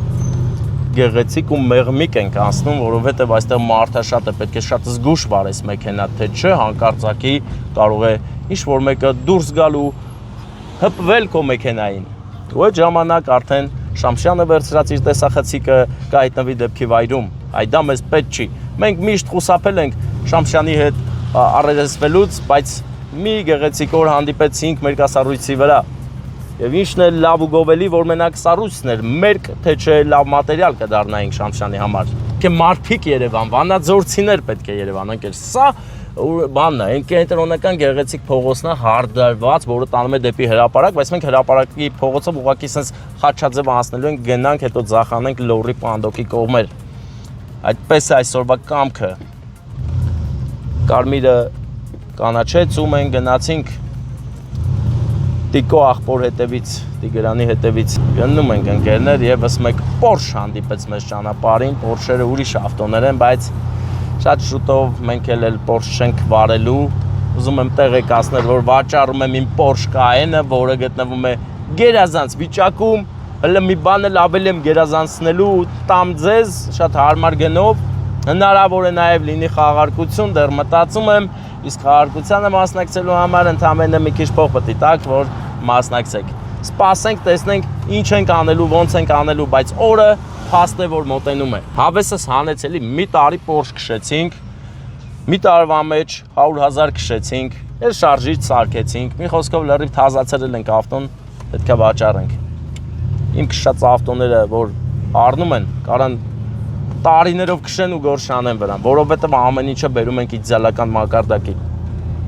գեղեցիկ ու մեղմիկ ենք անցնում, որովհետեւ այստեղ մարդը շատ է, պետք է շատ զգուշ վարես մեքենա, թե չէ հանկարծակի կարող է ինչ-որ մեկը դուրս գալ ու հպվել քո մեքենային։ Ու այդ ժամանակ արդեն Շամշյանը վերցրած իր տեսախցիկը կհայտնվի դեպքի վայրում, այ դա մեզ պետք չի։ Մենք միշտ խուսափել ենք Շամշյանի հետ առերեսվելուց, բայց մի գեղեցիկ օր հանդիպեցինք մեր կասառույցի վրա։ Եվ ինչն է լավ ու գովելի, որ մենակ սառույցն էր, մերկ թե չէ լավ մատերիալ կդառնայինք Շամշյանի համար։ Պետք է մարդիկ Երևան, վանաձորցիներ պետք է Երևան, ընկեր։ Սա բանն է, կենտրոնական գեղեցիկ փողոցն է, հարդարված, որը տանում է դեպի հրապարակ, բայց մենք հրապարակի փողոցով ուղղակի sense խաչաձև անցնելու ենք, գնանք, հետո ձախանենք Լորի Պանդոկի կողմեր։ Այդպես է այսօրվա կամքը։ Կարմիրը կանաչեց ու մենք գնացինք Տիկո աղբոր հետևից, Տիգրանի հետևից գնում ենք ընկերներ, եւս մեկ Porsche հանդիպեց մեզ ճանապարհին, Porsche-երը ուրիշ ավտոներ են, բայց Շատ շուտով մենք էլ Porsche չենք վարելու։ Ուզում եմ տեղեկացնել, որ վաճառում եմ իմ Porsche Cayenne-ը, որը գտնվում է գերազանց վիճակում։ Հələ մի բան էլ ավելի եմ գերազանցնելու ու տամ ձեզ շատ հարմար գնով։ Հնարավոր է նաև լինի խաղարկություն, դեռ մտածում եմ, իսկ խաղարկությանը մասնակցելու համար ընդամենը մի քիչ փող պետք է տաք, որ մասնակցեք։ Սպասենք, տեսնենք ինչ ենք անելու, ոնց ենք անելու, բայց օրը փաստ է, որ մոտենում է։ Հավեսս հանեց էլի մի տարի Porsche քշեցինք, մի տարվա մեջ 100,000 քշեցինք, էլ շարժիչ սարքեցինք, մի խոսքով լրիվ թազացրել ենք ավտոն, պետք է վաճառենք։ Իմ քշած ավտոները, որ առնում են, կարան տարիներով քշեն ու գորշանեն վրան, որովհետև ամեն ինչը բերում ենք իդեալական մակարդակի։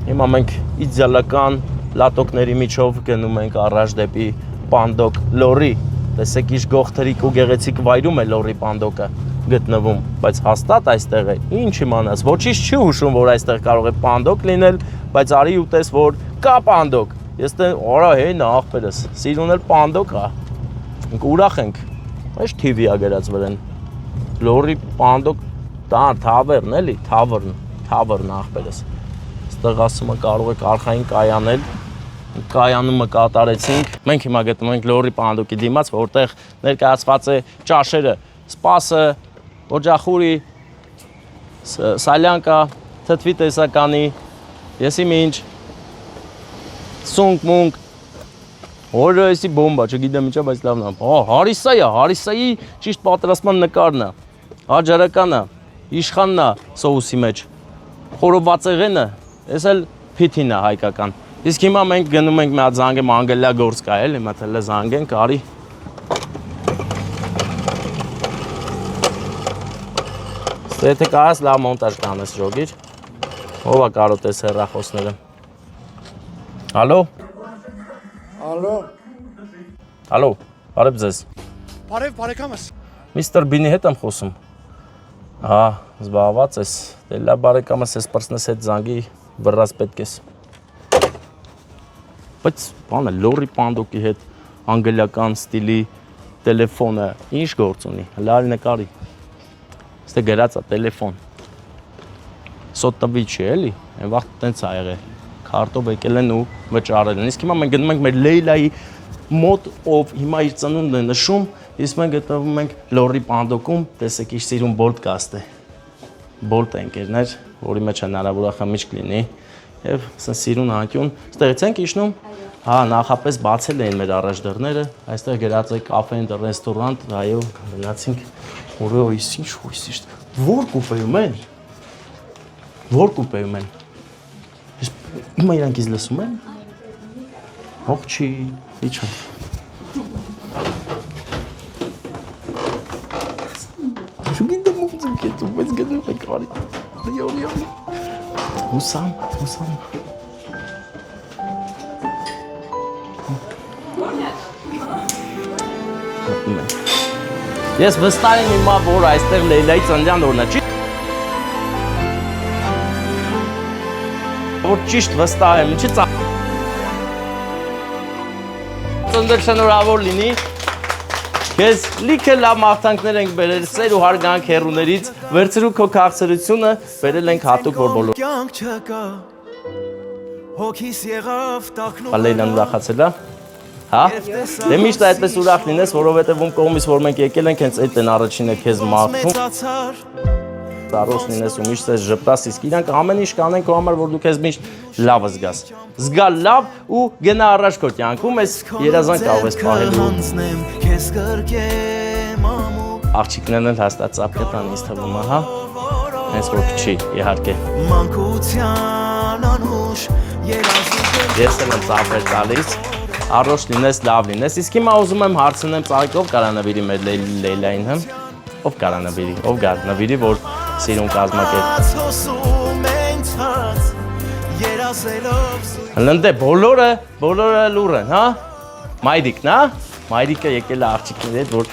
Հիմա մենք իդեալական լատոկների միջով գնում ենք առաջ դեպի Պանդոկ լորի, տեսեք ինչ գողտրիկ ու գեղեցիկ վայրում է լորի Պանդոկը գտնվում, բայց հաստատ այստեղ է, ինչ իմանաս, ոչինչ չի հուշում, որ այստեղ կարող է Պանդոկ լինել, բայց արի ու տես, որ կա Պանդոկ, ես տեն, օրա հեյն աղբերս, սիրուն էլ Պանդոկ է, ենք ուրախ ենք, այս TV է գրած վրեն, լորի Պանդոկ, թավերն էլի, թավերն աղբերս, այստեղ ասումը կարող եք արխային կայանել, կայանումը կատարեցինք, մենք հիմա գտնվում ենք լորի Պանդոկի դիմաց, որտեղ ներկայացված է ճաշերը, սպասը, օջախուրի, սալյանկա, թթվի տեսականի, եսի մինչ, սունկ մունկ, որը եսի բոմբա, չգիտեմ ինչա, բայց լավն է, հարիսա է, հարիսայի ճիշտ պատրաստման նկարն է, աջարականը, իշխանն է սոուսի մեջ, խորովածեղենը, ես էլ փիթին է հայկական, իսկ հիմա մենք գնում ենք մի հատ զանգեմ անգելյա գործ կա էլ, հիմա թելը զանգենք, արի, Եթե կարաս լավ մոնտաժ կանես ժոգիր, ով է կարոտես հեռախոսները։ Ալո։ Ալո։ Ալո, բարև ձեզ։ Բարև, բարեկամս։ Միստր Բինի հետ եմ խոսում։ Հա, զբաղված ես։ Դե լավ բարեկամս ես պրծնես հետ զանգի վռած պետք ես։ Բայց բանը լորի Պանդոկի հետ անգլիական ստիլի տելեֆոնը ինչ գործ ունի։ Լավ նկարի։ Ստե գրած է տելեֆոն։ Սոտտվի չի էլի, այն վաղ տենց ա եղել։ Քարտով եկել են ու վճարել են։ Իսկ հիմա մենք գնում ենք մեր Լեյլայի մոտ, ով հիմա իր ծնունդն է նշում, իսկ մենք գտնվում ենք լորի Պանդոկում, տեսեք ինչ սիրուն բոլտկաստ է։ Բոլտ է ընկերներ, որի մեջ հնարավոր է խմիչք լինի եւ սիրուն անկյուն։ Ստեղից ենք իջնում։ Հա, նախապես բացել էին մեր առաջդռները, այստեղ գրած է կաֆե and ռեստորանտ, այո, գնացինք, որը ինչ հույս է։ Որ կուպեում են։ Որ կուպեում են։ Հիմա իրանք իզ լսում են։ Հող չի, ինչ է։ Շուգինդը մուզիկ է, դու մեծ գնում եք արի։ Յո։ Հուսամ։ Ես վստահ եմ հիմա, որ այստեղ Լեյլայի ծննդյան օրն է, չի։ Որ ճիշտ վստահ եմ, ինչի ծննդը շնորհավոր լինի։ Քեզ լիքը լավ մաղթանքներ ենք բերել, սեր ու հարգանք հեռուներից, վերցրու քո քաղցրությունը, բերել ենք հատուկ որ բոլոր։ Լեյլան ուրախացել է։ Հա? Դե միշտ այդպես ուրախ լինես, որովհետև ում կողմից որ մենք եկել ենք, հենց այդ են առաջինը քեզ մաղթում։ Ծառոս լինես ու միշտ ես ժպտաս, իսկ իրանք ամեն ինչ կանեն քո համար, որ դու քեզ միշտ լավը զգաս։ Զգա լավ ու գնա առաջ քո կյանքում, ես երազանք կարող ես պահելու։ Աղջիկներն էլ հաստատ ծափ կտան ինձ թվում է, հա։ Հենց որ չի, իհարկե։ Ես էլ եմ ծափեր տալիս։ Առողջ լինես, լավ լինես, իսկ հիմա ուզում եմ հարցնեմ ծաղիկ ով կարա նվիրի մեր Լեյլային, հմ? Ով կարա նվիրի, ով գար նվիրի, որ սիրուն կազմակերպ։ Հլնդե, բոլորը լուր են, հա? Մայրիկն, հա? Մայրիկը եկել է աղջիկների հետ, որ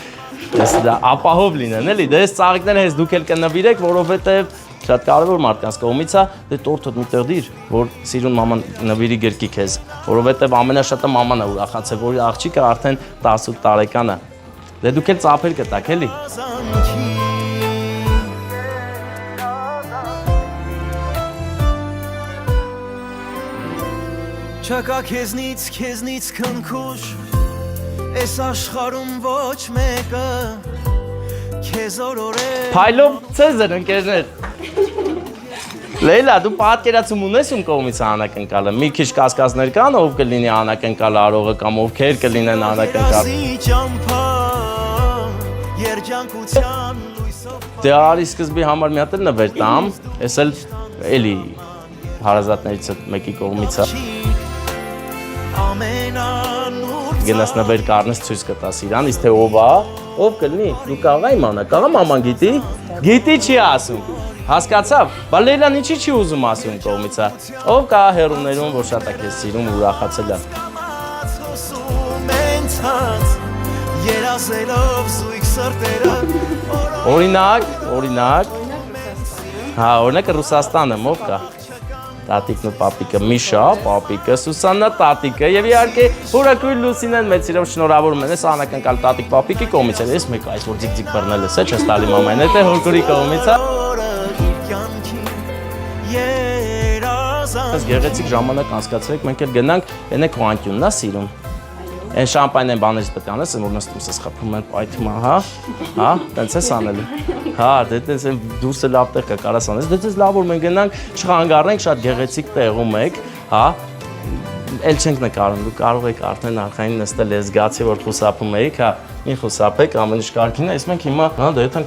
ապահով լինեն, էլի, դες ծաղիկները հենց դուք էլ կնվիրեք, որովհետև շատ կարևոր մարդկանց կողմից է, դե տորթդ միտեղ դիր, որ սիրուն մաման նվիրի գրկի քեզ, որովհետև ամենաշատը մաման է ուրախացել, որ աղջիկը արդեն 18 տարեկան է։ Դե դուք էլ ծափեր կտաք, էլի։ Չկա քեզնից քնքուշ Այս աշխարհում ոչ մեկը Քեզ օրորել Փայլով Ցեզար ընկերներ Լեյլա, դու պատկերացում ունես ում կողմից անակնկալը։ Մի քիչ կասկածներ կան, ով կլինի անակնկալ արողը կամ ովքեր կլինեն անակնկալ։ Դե արի սկզբի համար մի հատ էլ նվեր տամ, ես էլ էլի հարազատներից մեկի կողմից է։ Գնաս նվեր կառնես ցույց կտաս իրան, իսկ թե ով է, ով կլինի, դու կարող իմանալ, կարող մաման գիտի, գիտի չի ասում։ Հասկացավ, բա Լեյլան ինչի չի ուզում ասում կողմից է։ Ով կա հերումներում, որ շատ է քեզ սիրում ու ուրախացել է։ Օրինակ։ Հա, օրինակը Ռուսաստանը ով կա։ Տատիկն ու պապիկը Միշա, պապիկը Սուսաննա, տատիկը եւ իհարկե Հուրակույն Լուսինեն մեծ սիրով շնորհավորում են։ Ես անակնկալ տատիկ պապիկի կողմից եմ, ես մեկ այս որ ձիգ բռնել ես, չես տալի մամային, դա հորկուրի կողմից է։ Այս գեղեցիկ ժամանակ անցկացրեք, մենք էլ գնանք, այնեք վանտյունն է սիրում։ Այն շամպայն են բաներից պետք է անես, որ նստում ես խփում են պայթում, հա, տենց ես անելու։ Հա, դե տենց են դուրսը լավ տեղ կա, կարաս անես, դե տենց լավ որ մենք գնանք, չխանգարենք, շատ գեղեցիկ տեղում եք, հա։ Էլ չենք նկարում, դու կարող եք արդեն արխային նստել, ես զգացի որ խուսափում էիք, հա, մի խուսափեք, ամեն ինչ կարգին է, իսկ մենք հիմա, հա, դե եթանք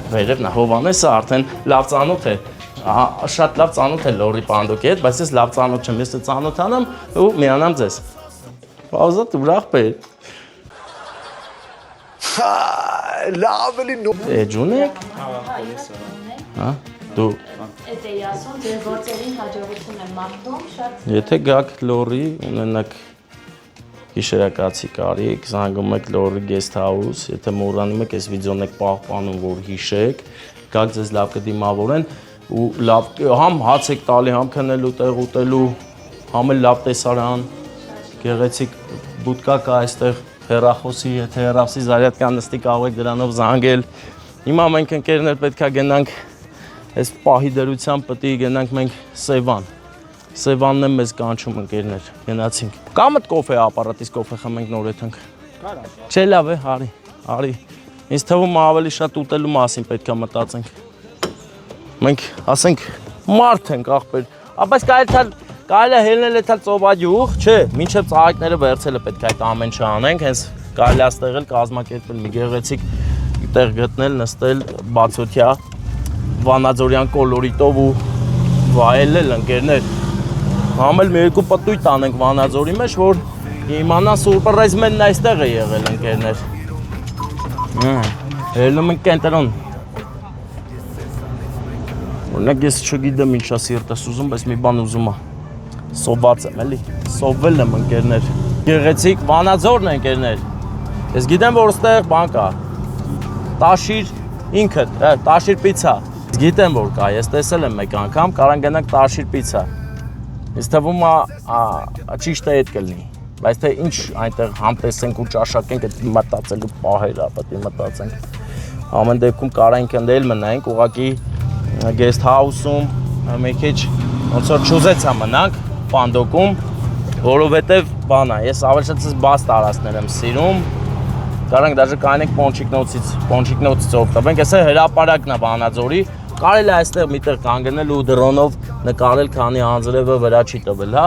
վերև նա Հովանեսը արդեն լավ ծանոթ է։ Ահա շատ լավ ծանոթ է Լորի Պանդոկի հետ, բայց ես լավ ծանոթ չեմ, ես ծանոթանամ ու միանամ ձեզ։ Պաուզա դու ուրախ բեր։ Լավ էլի նո։ Էջուն եք։ Հա, դու։ Էդ էի ասում, ձեր գործերին հաջողություն եմ մաղթում, շատ։ Եթե գաք Լորի, ունենաք հիշերակացի կարիք, զանգում եք Լորի guest house, եթե մոռանում եք, այս վիդեոն եք պահպանում, որ հիշեք, գաք ձեզ լավ կդիմավորեն ու լավ համ հաց եք տալի, համ քնելու տեղ ուտելու, համ էլ լավ տեսարան, գեղեցիկ բուտկա կա այստեղ հեռախոսի, եթե հեռախոսի զարյատկան նստի կարող եք դրանով զանգել։ Հիմա մենք ընկերներ պետքա գնանք այս պահի դրությամբ պետք է գնանք մենք Սևան։ Սևանն է մեզ կանչում ընկերներ, գնացինք։ Կամ այդ կոֆե ապարատից կոֆե խմենք նոր եթանք։ Կարա։ Չէ լավ է, արի։ Ինձ թվում է ավելի շատ ուտելու մասին պետքա մտածենք։ Մենք ասենք մարդ ենք ախպեր, բայց կարելի է հելնել էթալ ծովագյուղ, չէ, մինչև ծաղիկները վերցելը պետք է այդ ամեն ինչ անենք, հենց կարելի է ստեղել կազմակերպել մի գեղեցիկ տեղ գտնել, նստել բացօթյա վանաձորյան կոլորիտով ու վայելել ընկերներ։ Համ էլ մի երկու պտույտ անենք Վանաձորի մեջ, որ իմանան սուրպրայզմենն այստեղ է եղել ընկերներ։ Հելնում ենք կենտրոն։ Օրինակ ես չգիտեմ ինչա սիրտս ուզում, բայց մի բան ուզում եմ։ Սոված եմ էլի, սովել եմ ընկերներ։ Գեղեցիկ Վանաձորն է ընկերներ։ Ես գիտեմ որ այստեղ բան կա։ Տաշիր ինքդ, Տաշիր պիցա։ Ես գիտեմ որ կա, ես տեսել եմ մեկ անգամ, կարան գնանք Տաշիր պիցա։ Ինձ թվում է ճիշտ է այդ կլինի։ Բայց թե ինչ այնտեղ համտեսենք ու ճաշակենք, այդ մտածելու պահեր է, պետք է մտածենք։ Ամեն դեպքում կարանք ընդել մնանք, ուղղակի guest house-ում մի քիչ ոնց որ չուզեցա մնանք Պանդոկում, որովհետև բան է, ես ավելի շատ բաց տարածքներ եմ սիրում։ Կարանք դաժե կանենք Պոնչիկնոցից օգտվենք, էսը հրապարակն է Վանաձորի, կարելի է այստեղ միտեղ կանգնել ու դրոնով նկարել, քանի անձրևը վրա չի տվել, հա։